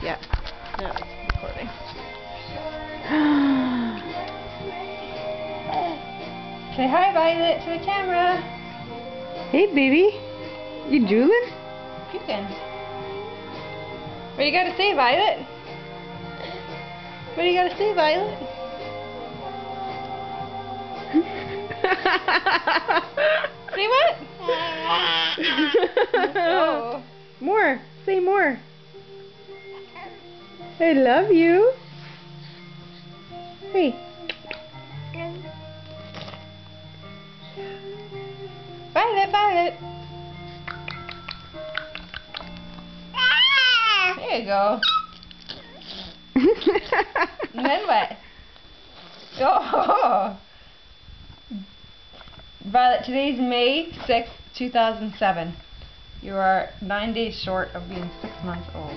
Yeah. No, it's recording. Say hi, Violet, to the camera. Hey, baby. You drooling? Puking. What you gotta say, Violet? What do you gotta say, Violet? Say what? Oh. More. Say more. I love you. Hey. Violet, Violet. There you go. And then what? Oh. Violet, today's May 6th, 2007. You are 9 days short of being 6 months old.